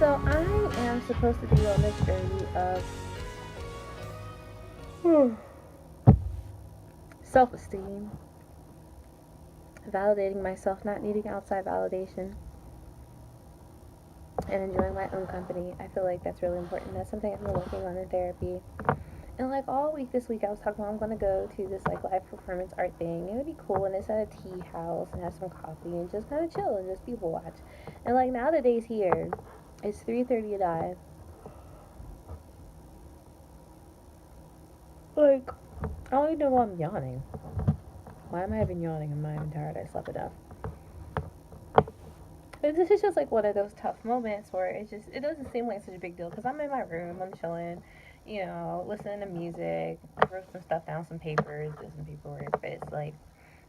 So I am supposed to be on this journey of self-esteem, validating myself, not needing outside validation, and enjoying my own company. I feel like that's really important. That's something I've been working on in therapy. And like all week this week, I was talking about I'm gonna go to this like live performance art thing. It would be cool, and it's at a tea house and have some coffee and just kind of chill and just people watch. And like now the day's here. It's 3:30 at night. Like I don't even know why I'm yawning. Why am I even yawning? I'm not even tired. I slept enough. But this is just like one of those tough moments where it doesn't seem like such a big deal because I'm in my room, I'm chilling, listening to music, wrote some stuff down, some papers, did some paperwork. But it's like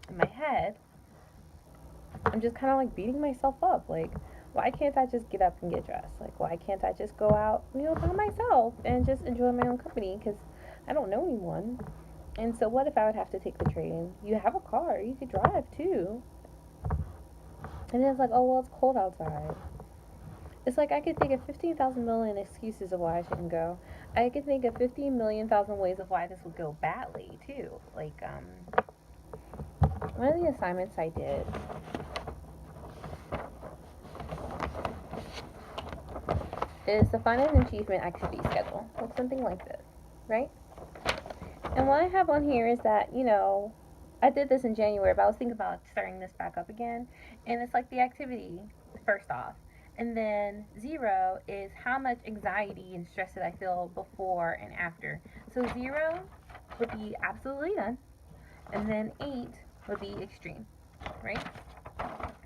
in my head, I'm just kind of like beating myself up. Like, why can't I just get up and get dressed? Like, why can't I just go out, by myself and just enjoy my own company? Because I don't know anyone. And so, what if I would have to take the train? You have a car, you could drive too. And then it's like, oh, well, it's cold outside. It's like I could think of 15,000 million excuses of why I shouldn't go. I could think of 15 million thousand ways of why this would go badly, too. Like, one of the assignments I did is to find an achievement activity schedule. Like something like this, right? And what I have on here is that, I did this in January, but I was thinking about starting this back up again. And it's like the activity, first off. And then 0 is how much anxiety and stress did I feel before and after. So 0 would be absolutely none. And then 8 would be extreme, right?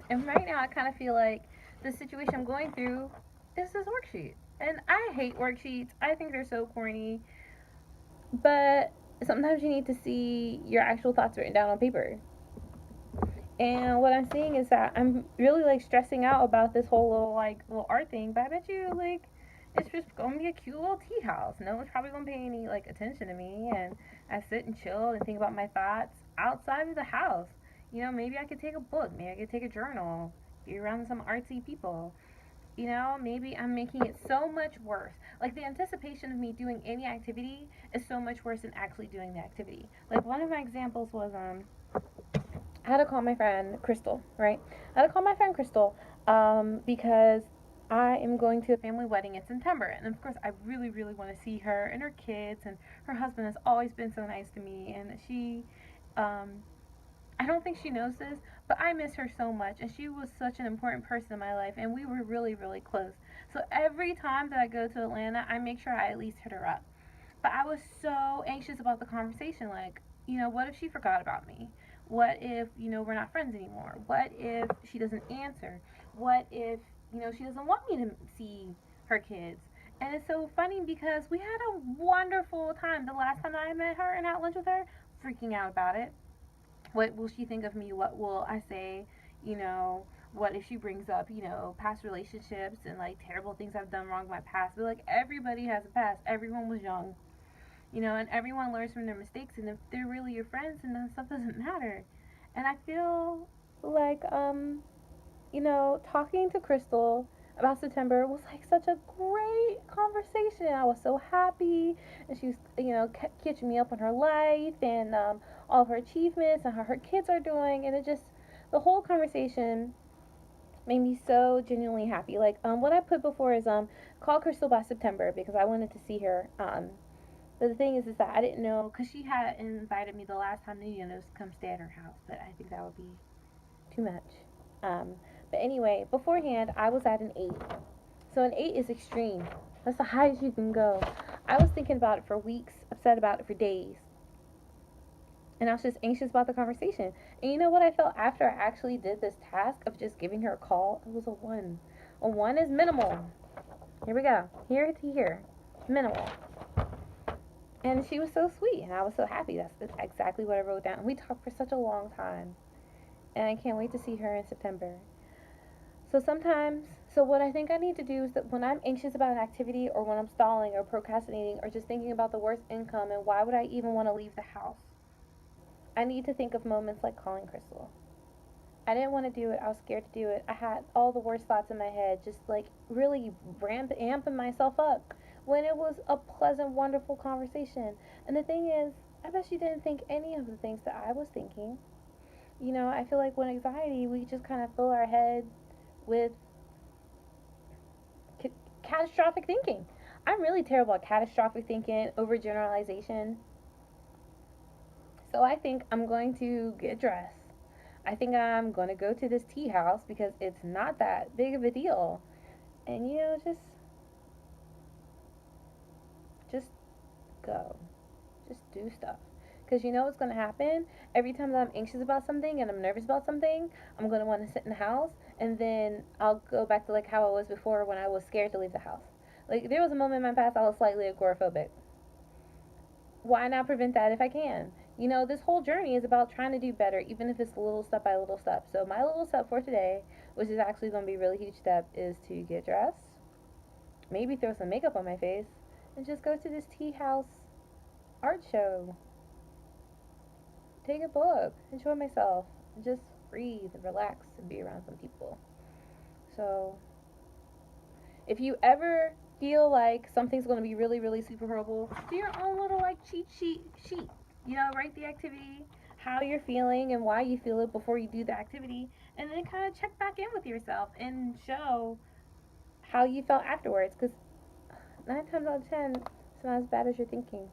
And right now I kind of feel like the situation I'm going through is this worksheet. And I hate worksheets. I think they're so corny. But sometimes you need to see your actual thoughts written down on paper. And what I'm seeing is that I'm really like stressing out about this whole little art thing, but I bet you like it's just gonna be a cute little tea house. No one's probably gonna pay any like attention to me, and I sit and chill and think about my thoughts outside of the house. Maybe I could take a book, maybe I could take a journal, be around some artsy people. Maybe I'm making it so much worse. Like the anticipation of me doing any activity is so much worse than actually doing the activity. Like one of my examples was I had to call my friend Crystal, right? I had to call my friend Crystal because I am going to a family wedding in September. And of course, I really, really want to see her and her kids. And her husband has always been so nice to me. And um, I don't think she knows this, but I miss her so much. And she was such an important person in my life. And we were really, really close. So every time that I go to Atlanta, I make sure I at least hit her up. But I was so anxious about the conversation. Like, what if she forgot about me? What if, we're not friends anymore? What if she doesn't answer? What if, she doesn't want me to see her kids? And it's so funny because we had a wonderful time the last time I met her and had lunch with her, freaking out about it. What will she think of me? What will I say? You know, what if she brings up, past relationships and like terrible things I've done wrong in my past? But like everybody has a past. Everyone was young, and everyone learns from their mistakes. And if they're really your friends, and that stuff doesn't matter. And I feel like, talking to Crystal about September was like such a great conversation. I was so happy, and she was, kept catching me up on her life and all of her achievements and how her kids are doing. And it just, the whole conversation made me so genuinely happy. Like, what I put before is call Crystal by September because I wanted to see her. But the thing is that I didn't know because she had invited me the last time New Year's to come stay at her house, but I think that would be too much. Um, but anyway, beforehand, I was at an 8. So an 8 is extreme. That's the highest you can go. I was thinking about it for weeks, upset about it for days. And I was just anxious about the conversation. And you know what I felt after I actually did this task of just giving her a call? It was a 1. A 1 is minimal. Here we go. Here to here. Minimal. And she was so sweet, and I was so happy. That's exactly what I wrote down. We talked for such a long time, and I can't wait to see her in September. So what I think I need to do is that when I'm anxious about an activity, or when I'm stalling, or procrastinating, or just thinking about the worst income, and why would I even want to leave the house, I need to think of moments like calling Crystal. I didn't want to do it. I was scared to do it. I had all the worst thoughts in my head, just like really amping myself up when it was a pleasant, wonderful conversation. And the thing is, I bet she didn't think any of the things that I was thinking. You know, I feel like when anxiety, we just kind of fill our head with ca- catastrophic thinking. I'm really terrible at catastrophic thinking, overgeneralization. So I think I'm going to get dressed. I think I'm going to go to this tea house because it's not that big of a deal. And you know, just go. Just do stuff. Because you know what's going to happen? Every time that I'm anxious about something and I'm nervous about something, I'm going to want to sit in the house, and then I'll go back to like how I was before when I was scared to leave the house. Like there was a moment in my past I was slightly agoraphobic. Why not prevent that if I can? You know, this whole journey is about trying to do better, even if it's little step by little step. So my little step for today, which is actually going to be a really huge step, is to get dressed, maybe throw some makeup on my face, and just go to this tea house art show. Take a book, enjoy myself, and just breathe and relax and be around some people. So if you ever feel like something's going to be really, really super horrible, do your own little like cheat sheet. You know, write the activity, how you're feeling, and why you feel it before you do the activity, and then kind of check back in with yourself and show how you felt afterwards. Because 9 times out of 10, it's not as bad as you're thinking.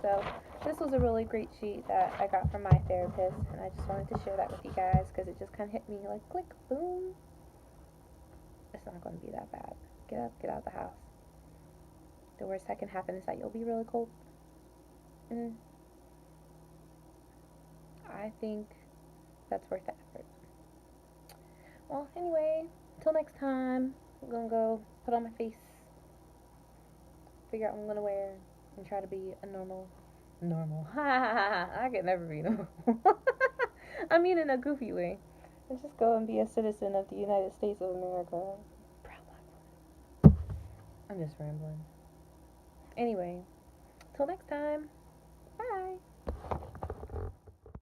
So this was a really great sheet that I got from my therapist, and I just wanted to share that with you guys because it just kind of hit me like click, boom. It's not going to be that bad. Get up, get out of the house. The worst that can happen is that you'll be really cold. And I think that's worth the effort. Well, anyway, until next time, I'm going to go put on my face, figure out what I'm going to wear, and try to be a normal. Normal. Ha ha ha ha. I could never be normal. I mean, in a goofy way. Let's just go and be a citizen of the United States of America. Proud black woman. I'm just rambling. Anyway, till next time. Bye.